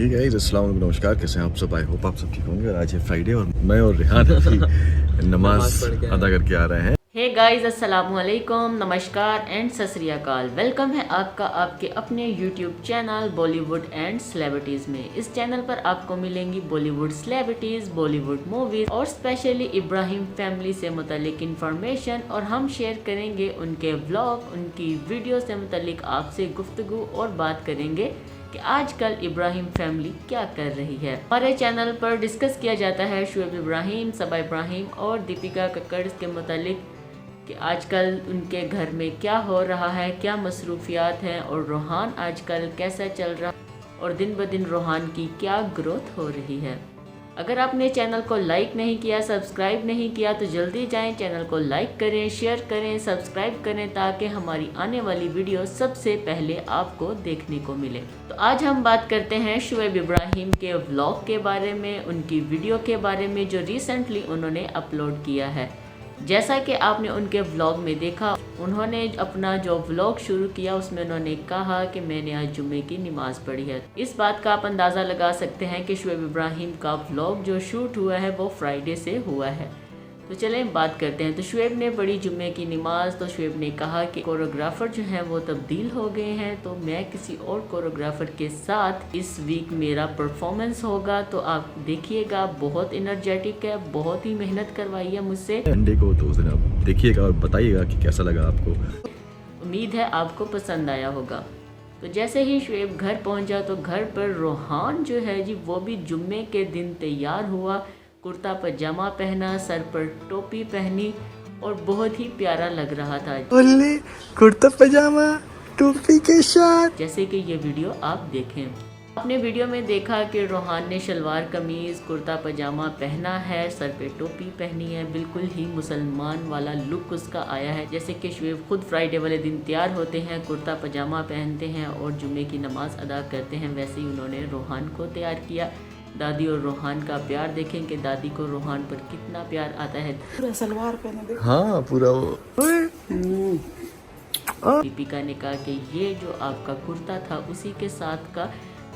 Hey guys, अस्सलाम वालेकुम, नमस्कार। कैसे हैं आप सब? आई होप आप सब ठीक होंगे। आज है फ्राइडे और मैं और रेहान अभी नमाज अदा करके आ रहे हैं। हे गाइस, अस्सलाम वालेकुम, नमस्कार एंड सत श्री अकाल। वेलकम है आपका आपके अपने YouTube channel Bollywood and celebrities में। इस चैनल पर आपको मिलेंगी बॉलीवुड सेलिब्रिटीज़, बॉलीवुड मूवीज़ और स्पेशली इब्राहिम फैमिली से मुतल्लिक इन्फॉर्मेशन, और हम शेयर करेंगे उनके व्लॉग, उनकी वीडियो से मुतल्लिक आपसे गुफ्तगू और बात करेंगे कि आजकल इब्राहिम फैमिली क्या कर रही है। हमारे चैनल पर डिस्कस किया जाता है शुएब इब्राहिम, सबा इब्राहिम और दीपिका कक्कड़ के मुतालिक कि आजकल उनके घर में क्या हो रहा है, क्या मसरूफियात हैं, और रोहान आजकल कैसा चल रहा है और दिन ब दिन रोहान की क्या ग्रोथ हो रही है। अगर आपने चैनल को लाइक नहीं किया, सब्सक्राइब नहीं किया तो जल्दी जाएं, चैनल को लाइक करें, शेयर करें, सब्सक्राइब करें ताकि हमारी आने वाली वीडियो सबसे पहले आपको देखने को मिले। तो आज हम बात करते हैं शुएब इब्राहिम के व्लॉग के बारे में, उनकी वीडियो के बारे में जो रिसेंटली उन्होंने अपलोड किया है। जैसा कि आपने उनके व्लॉग में देखा, उन्होंने अपना जो व्लॉग शुरू किया उसमें उन्होंने कहा कि मैंने आज जुम्मे की नमाज़ पढ़ी है। इस बात का आप अंदाज़ा लगा सकते हैं कि शुएब इब्राहिम का व्लॉग जो शूट हुआ है वो फ्राइडे से हुआ है। तो चलें बात करते हैं। तो शुएब ने पढ़ी जुम्मे की नमाज़। तो शुएब ने कहा कि कोरियोग्राफर जो हैं वो तब्दील हो गए हैं, तो मैं किसी और कोरियोग्राफर के साथ इस वीक मेरा परफॉर्मेंस होगा, तो आप देखिएगा। बहुत एनर्जेटिक है, बहुत ही मेहनत करवाई है मुझसे। संडे को तो उस दिन आप देखिएगा और बताइएगा कि कैसा लगा आपको। उम्मीद है आपको पसंद आया होगा। तो जैसे ही शुएब घर पहुंचा तो घर पर रोहान जो है जी वो भी जुम्मे के दिन तैयार हुआ, कुर्ता पजामा पहना, सर पर टोपी पहनी और बहुत ही प्यारा लग रहा था। बोले कुर्ता पजामा टोपी के साथ। जैसे कि ये वीडियो आप देखें। आपने वीडियो में देखा कि रोहान ने शलवार कमीज़, कुर्ता पजामा पहना है, सर पे टोपी पहनी है, बिल्कुल ही मुसलमान वाला लुक उसका आया है। जैसे कि शुएब खुद फ्राइडे वाले दिन तैयार होते हैं, कुर्ता पजामा पहनते हैं और जुम्मे की नमाज़ अदा करते हैं, वैसे ही उन्होंने रोहान को तैयार किया। दादी और रोहान का प्यार देखें कि दादी को रोहान पर कितना प्यार आता है। पूरा सलवार पहने हाँ, पूरा वो दीपिका ने कहा कि ये जो आपका कुर्ता था उसी के साथ का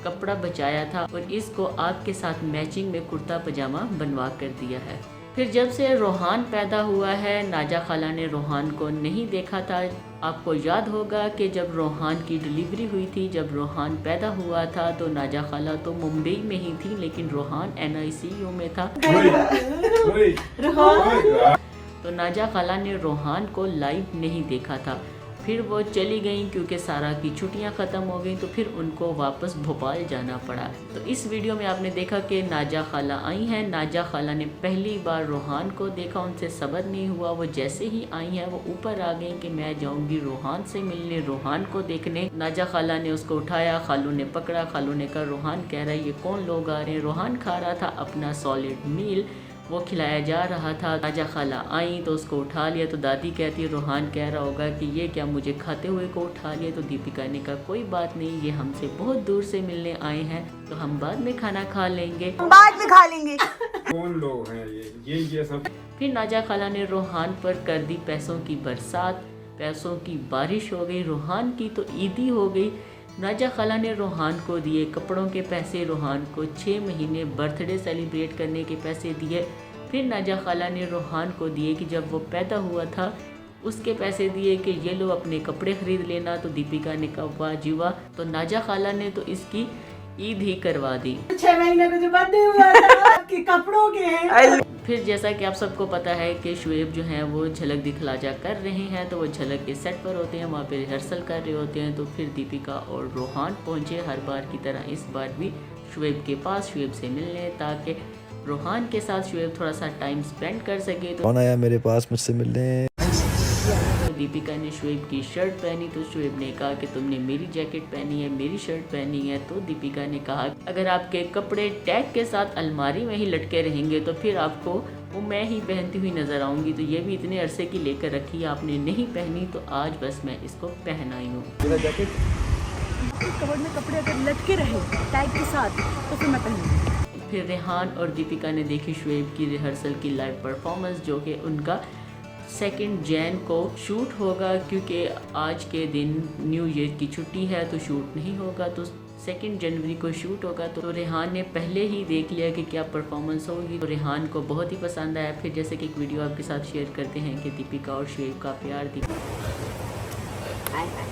कपड़ा बचाया था और इसको आपके साथ मैचिंग में कुर्ता पजामा बनवा कर दिया है। फिर जब से रोहान पैदा हुआ है, नाजा खाला ने रोहान को नहीं देखा था। आपको याद होगा कि जब रोहान की डिलीवरी हुई थी, जब रोहान पैदा हुआ था, तो नाजा खाला तो मुंबई में ही थी, लेकिन रोहान NICU में था। तो नाजा खाला ने रोहान को लाइव नहीं देखा था। फिर वो चली गई क्योंकि सारा की छुट्टियां ख़त्म हो गई, तो फिर उनको वापस भोपाल जाना पड़ा। तो इस वीडियो में आपने देखा कि नाजा खाला आई हैं। नाजा खाला ने पहली बार रोहान को देखा, उनसे सब्र नहीं हुआ। वो जैसे ही आई हैं वो ऊपर आ गई कि मैं जाऊंगी रोहान से मिलने, रोहान को देखने। नाजा खाला ने उसको उठाया, खालू ने पकड़ा। खालू ने कहा रोहान कह रहा है ये कौन लोग आ रहे हैं। रोहान खा रहा था अपना सॉलिड मील, वो खिलाया जा रहा था। नाजा खाला आई तो उसको उठा लिया। तो दादी कहती है रोहान कह रहा होगा कि ये क्या मुझे खाते हुए को उठा लिया। तो दीपिका ने कहा कोई बात नहीं, ये हमसे बहुत दूर से मिलने आए हैं, तो हम बाद में खाना खा लेंगे, बाद में खा लेंगे। कौन लोग हैं ये सब। फिर नाजा खाला ने रोहान पर कर दी पैसों की बरसात, पैसों की बारिश हो गई। रोहान की तो ईदी हो गई। नाजा खाला ने रोहान को दिए कपड़ों के पैसे, रोहान को 6 महीने बर्थडे सेलिब्रेट करने के पैसे दिए। फिर नाजा खाला ने रोहान को दिए कि जब वो पैदा हुआ था उसके पैसे दिए कि ये लो अपने कपड़े खरीद लेना। तो दीपिका ने कहा वाह जी वाह। तो नाजा खाला ने तो इसकी ईद ही करवा दी। 6 महीने को जो बर्थडे हुआ था कि कपड़ों के। फिर जैसा कि आप सबको पता है कि शुएब जो हैं वो झलक दिखलाजा कर रहे हैं, तो वो झलक के सेट पर होते हैं, वहाँ पे रिहर्सल कर रहे होते हैं। तो फिर दीपिका और रोहान पहुँचे हर बार की तरह इस बार भी शुएब के पास, शुएब से मिलने, ताकि रोहान के साथ शुएब थोड़ा सा टाइम स्पेंड कर सके। तो कौन आया मेरे पास मुझसे मिलने? दीपिका ने शुएब की शर्ट पहनी, तो शुएब ने कहा कि तुमने मेरी जैकेट पहनी है, मेरी शर्ट पहनी है। तो दीपिका ने कहा अगर आपके कपड़े टैग के साथ अलमारी में ही लटके रहेंगे तो फिर आपको वो मैं ही पहनती हुई नज़र आऊँगी। तो ये भी इतने अरसे की लेकर रखी, आपने नहीं पहनी, तो आज बस मैं इसको पहन आई हूँ। कपड़ में कपड़े अगर लटके रहे टैग के साथ तो फिर मैं पहनूंगी। फिर रेहान और दीपिका ने देखी शुएब की रिहर्सल की लाइव परफॉर्मेंस, जो कि उनका 2 जैन को शूट होगा, क्योंकि आज के दिन न्यू ईयर की छुट्टी है तो शूट नहीं होगा। तो 2 जनवरी को शूट होगा। तो रेहान ने पहले ही देख लिया कि क्या परफॉर्मेंस होगी। तो रेहान को बहुत ही पसंद आया। फिर जैसे कि एक वीडियो आपके साथ शेयर करते हैं कि दीपिका और शुएब का प्यार,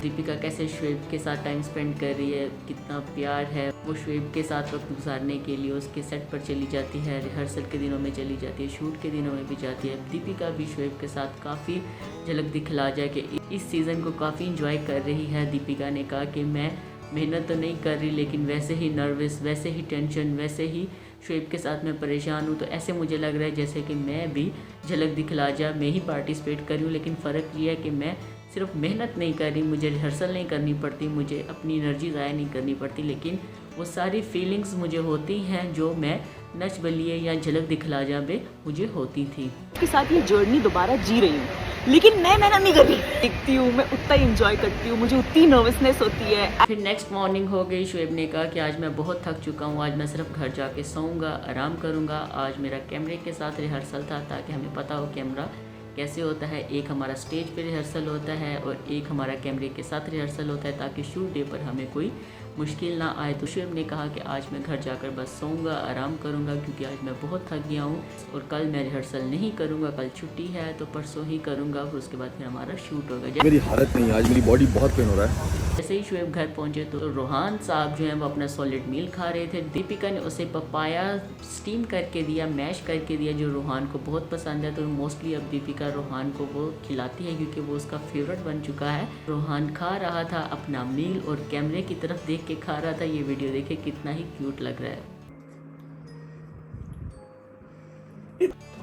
दीपिका कैसे शुएब के साथ टाइम स्पेंड कर रही है, कितना प्यार है। वो शुएब के साथ वक्त गुजारने के लिए उसके सेट पर चली जाती है, रिहर्सल के दिनों में चली जाती है, शूट के दिनों में भी जाती है। दीपिका भी शुएब के साथ काफ़ी झलक दिखला जाए कि इस सीज़न को काफ़ी इंजॉय कर रही है। दीपिका ने कहा कि मैं मेहनत तो नहीं कर रही, लेकिन वैसे ही नर्वस, वैसे ही टेंशन, वैसे ही शुएब के साथ मैं परेशान हूँ। तो ऐसे मुझे लग रहा है जैसे कि मैं भी झलक दिखला जा मैं ही पार्टिसिपेट कर रही हूँ, लेकिन फ़र्क ये है कि मैं सिर्फ मेहनत नहीं कर रही, मुझे रिहर्सल नहीं करनी पड़ती, मुझे अपनी एनर्जी ज़ाया नहीं करनी पड़ती, लेकिन वो सारी फीलिंग्स मुझे होती हैं जो मैं नच बलिए या झलक दिखला जा में मुझे होती थी। के साथ ये जर्नी दोबारा जी रही हूँ, लेकिन मैं मेहनत नहीं कर रही। देखती हूँ मैं उतना ही इंजॉय करती हूँ, मुझे उतनी नर्वसनेस होती है। फिर नेक्स्ट मॉर्निंग हो गई। शुएब ने कहा कि आज मैं बहुत थक चुका हूँ, आज मैं सिर्फ घर जाके सोऊंगा, आराम करूँगा। आज मेरा कैमरे के साथ रिहर्सल था ताकि हमें पता हो कैमरा कैसे होता है। एक हमारा स्टेज पे रिहर्सल होता है और एक हमारा कैमरे के साथ रिहर्सल होता है, ताकि शूट डे पर हमें कोई मुश्किल ना आए। तो शुएब ने कहा कि आज मैं घर जाकर बस सोऊंगा, आराम करूंगा, क्योंकि आज मैं बहुत थक गया हूं और कल मैं रिहर्सल नहीं करूंगा, कल छुट्टी है तो परसों ही करूंगा। फिर उसके बाद फिर हमारा शूट होगा। मेरी हालत नहीं, आज मेरी बॉडी बहुत पेन हो रहा है। जैसे ही शुएब घर पहुंचे तो रोहान साहब जो हैं वो अपना सॉलिड मील खा रहे थे। दीपिका ने उसे पपाया स्टीम करके दिया, मैश करके दिया, जो रोहान को बहुत पसंद है। तो मोस्टली अब दीपिका रोहान को वो खिलाती है क्योंकि वो उसका फेवरेट बन चुका है। रोहान खा रहा था अपना मील और कैमरे की तरफ देख के खा रहा था। ये वीडियो देखे कितना ही क्यूट लग रहा है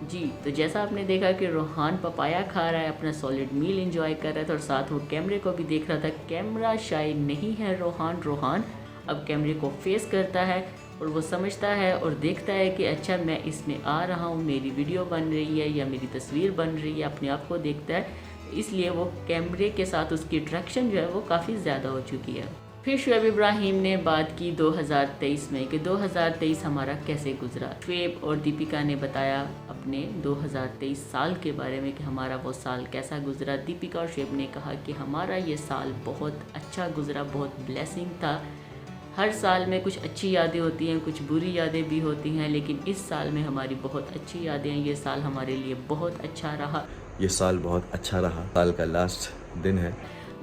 जी। तो जैसा आपने देखा कि रोहान पपाया खा रहा है, अपना सॉलिड मील एंजॉय कर रहा था और साथ वो कैमरे को भी देख रहा था। कैमरा शायद नहीं है रोहान अब कैमरे को फेस करता है और वो समझता है और देखता है कि अच्छा मैं इसमें आ रहा हूँ, मेरी वीडियो बन रही है या मेरी तस्वीर बन रही है, अपने आप को देखता है। इसलिए वो कैमरे के साथ उसकी अट्रैक्शन जो है वो काफ़ी ज़्यादा हो चुकी है। फिर शुएब इब्राहिम ने बात की 2023 में कि 2023 हमारा कैसे गुजरा। शुएब और दीपिका ने बताया अपने 2023 साल के बारे में कि हमारा वो साल कैसा गुजरा। दीपिका और शुएब ने कहा कि हमारा ये साल बहुत अच्छा गुजरा, बहुत ब्लेसिंग था। हर साल में कुछ अच्छी यादें होती हैं, कुछ बुरी यादें भी होती हैं, लेकिन इस साल में हमारी बहुत अच्छी यादें हैं। ये साल हमारे लिए बहुत अच्छा रहा। ये साल बहुत अच्छा रहा, साल का लास्ट दिन है।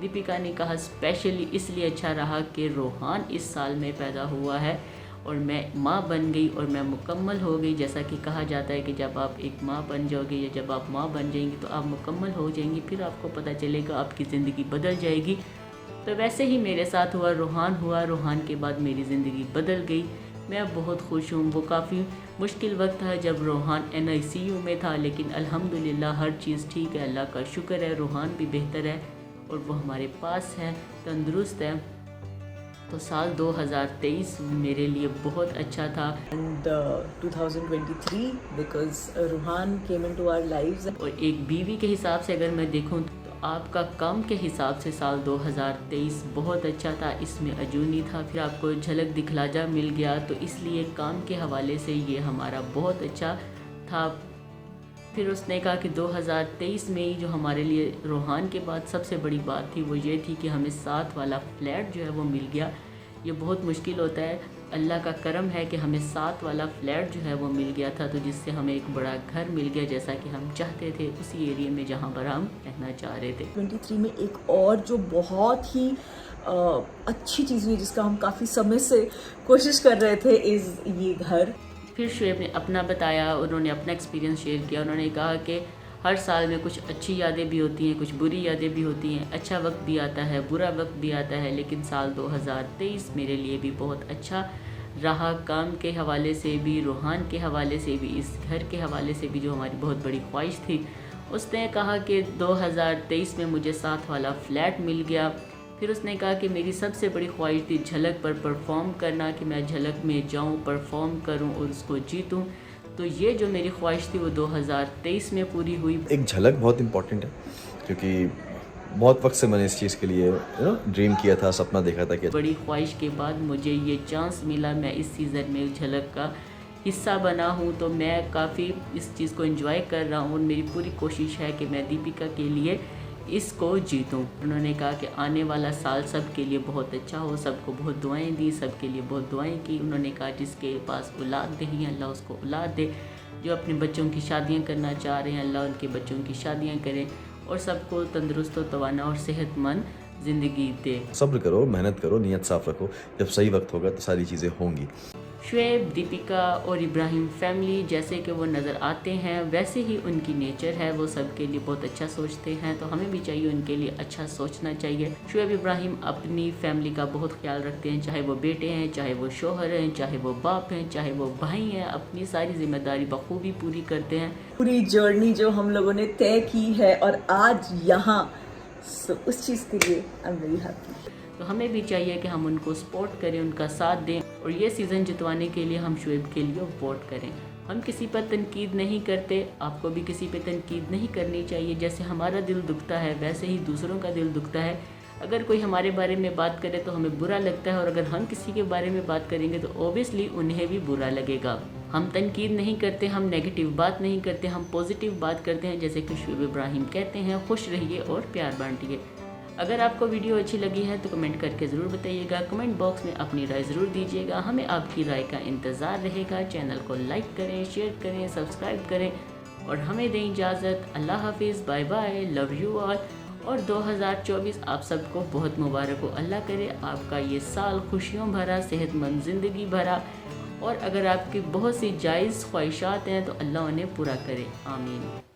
दीपिका ने कहा स्पेशली इसलिए अच्छा रहा कि रोहान इस साल में पैदा हुआ है और मैं माँ बन गई और मैं मुकम्मल हो गई। जैसा कि कहा जाता है कि जब आप एक माँ बन जाओगे या जब आप माँ बन जाएंगी तो आप मुकम्मल हो जाएंगी, फिर आपको पता चलेगा आपकी ज़िंदगी बदल जाएगी। तो वैसे ही मेरे साथ हुआ, रोहान के बाद मेरी ज़िंदगी बदल गई। मैं अब बहुत खुश हूँ। वो काफ़ी मुश्किल वक्त था जब रोहान NICU में था, लेकिन अल्हम्दुलिल्लाह हर चीज़ ठीक है, अल्लाह का शुक्र है। रोहान भी बेहतर है और वो हमारे पास है, तंदुरुस्त है। तो साल 2023 मेरे लिए बहुत अच्छा था। And 2023 because Rohan came into our lives. और एक बीवी के हिसाब से अगर मैं देखूं तो आपका काम के हिसाब से साल 2023 बहुत अच्छा था। इसमें अजूनी था, फिर आपको झलक दिखलाजा मिल गया, तो इसलिए काम के हवाले से ये हमारा बहुत अच्छा था। फिर उसने कहा कि 2023 में ही जो हमारे लिए रोहान के बाद सबसे बड़ी बात थी वो ये थी कि हमें साथ वाला फ्लैट जो है वो मिल गया। ये बहुत मुश्किल होता है, अल्लाह का करम है कि हमें साथ वाला फ्लैट जो है वो मिल गया था, तो जिससे हमें एक बड़ा घर मिल गया जैसा कि हम चाहते थे, उसी एरिया में जहाँ पर हम रहना चाह रहे थे। 23 में एक और जो बहुत ही अच्छी चीज़ हुई जिसका हम काफ़ी समय से कोशिश कर रहे थे, इज़ ये घर। फिर शुएब ने अपना बताया, उन्होंने अपना एक्सपीरियंस शेयर किया। उन्होंने कहा कि हर साल में कुछ अच्छी यादें भी होती हैं, कुछ बुरी यादें भी होती हैं, अच्छा वक्त भी आता है, बुरा वक्त भी आता है, लेकिन साल 2023 मेरे लिए भी बहुत अच्छा रहा। काम के हवाले से भी, रोहान के हवाले से भी, इस घर के हवाले से भी जो हमारी बहुत बड़ी ख्वाहिश थी। उसने कहा कि 2023 में मुझे साथ वाला फ्लैट मिल गया। फिर उसने कहा कि मेरी सबसे बड़ी ख्वाहिश थी झलक पर परफॉर्म करना, कि मैं झलक में जाऊं, परफॉर्म करूं और उसको जीतूं। तो ये जो मेरी ख्वाहिश थी वो 2023 में पूरी हुई। एक झलक बहुत इम्पोर्टेंट है क्योंकि बहुत वक्त से मैंने इस चीज़ के लिए ड्रीम किया था, सपना देखा था कि बड़ी ख्वाहिश के बाद मुझे ये चांस मिला, मैं इस सीज़न में झलक का हिस्सा बना हूँ, तो मैं काफ़ी इस चीज़ को एंजॉय कर रहा हूँ। और मेरी पूरी कोशिश है कि मैं दीपिका के लिए इसको जीतूं। उन्होंने कहा कि आने वाला साल सबके लिए बहुत अच्छा हो, सबको बहुत दुआएं दी, सबके लिए बहुत दुआएं की। उन्होंने कहा जिसके पास औलाद नहीं है अल्लाह उसको औलाद दे, जो अपने बच्चों की शादियां करना चाह रहे हैं अल्लाह उनके बच्चों की शादियां करें, और सबको तंदुरुस्त व तवाना और सेहतमंद ज़िंदगी दे। सब्र करो, मेहनत करो, नीयत साफ रखो, जब सही वक्त होगा तो सारी चीज़ें होंगी। शुएब, दीपिका और इब्राहिम फैमिली जैसे कि वो नज़र आते हैं वैसे ही उनकी नेचर है, वो सबके लिए बहुत अच्छा सोचते हैं, तो हमें भी चाहिए उनके लिए अच्छा सोचना चाहिए। शुएब इब्राहिम अपनी फैमिली का बहुत ख्याल रखते हैं, चाहे वो बेटे हैं, चाहे वो शोहर हैं, चाहे वो बाप हैं, चाहे वो भाई हैं, अपनी सारी जिम्मेदारी बखूबी पूरी करते हैं। पूरी जर्नी जो हम लोगों ने तय की है और आज यहाँ, उस चीज़ के लिए आई एम वेरी हैप्पी। तो हमें भी चाहिए कि हम उनको सपोर्ट करें, उनका साथ दें, और ये सीज़न जितवाने के लिए हम शुएब के लिए वोट करें। हम किसी पर तनकीद नहीं करते, आपको भी किसी पे तनकीद नहीं करनी चाहिए। जैसे हमारा दिल दुखता है वैसे ही दूसरों का दिल दुखता है। अगर कोई हमारे बारे में बात करे तो हमें बुरा लगता है, और अगर हम किसी के बारे में बात करेंगे तो ओबियसली उन्हें भी बुरा लगेगा। हम तनकीद नहीं करते, हम नेगेटिव बात नहीं करते, हम पॉजिटिव बात करते हैं। जैसे कि शुएब इब्राहिम कहते हैं, खुश रहिए और प्यार बांटिए। अगर आपको वीडियो अच्छी लगी है तो कमेंट करके ज़रूर बताइएगा, कमेंट बॉक्स में अपनी राय ज़रूर दीजिएगा, हमें आपकी राय का इंतज़ार रहेगा। चैनल को लाइक करें, शेयर करें, सब्सक्राइब करें और हमें दें इजाज़त। अल्लाह हाफिज़, bye bye, love you all. और 2024 आप सबको बहुत मुबारक हो। अल्लाह करे आपका ये साल खुशियों भरा, सेहतमंद ज़िंदगी भरा, और अगर आपकी बहुत सी जायज़ ख्वाहिशात हैं तो अल्लाह उन्हें पूरा करे। आमीन।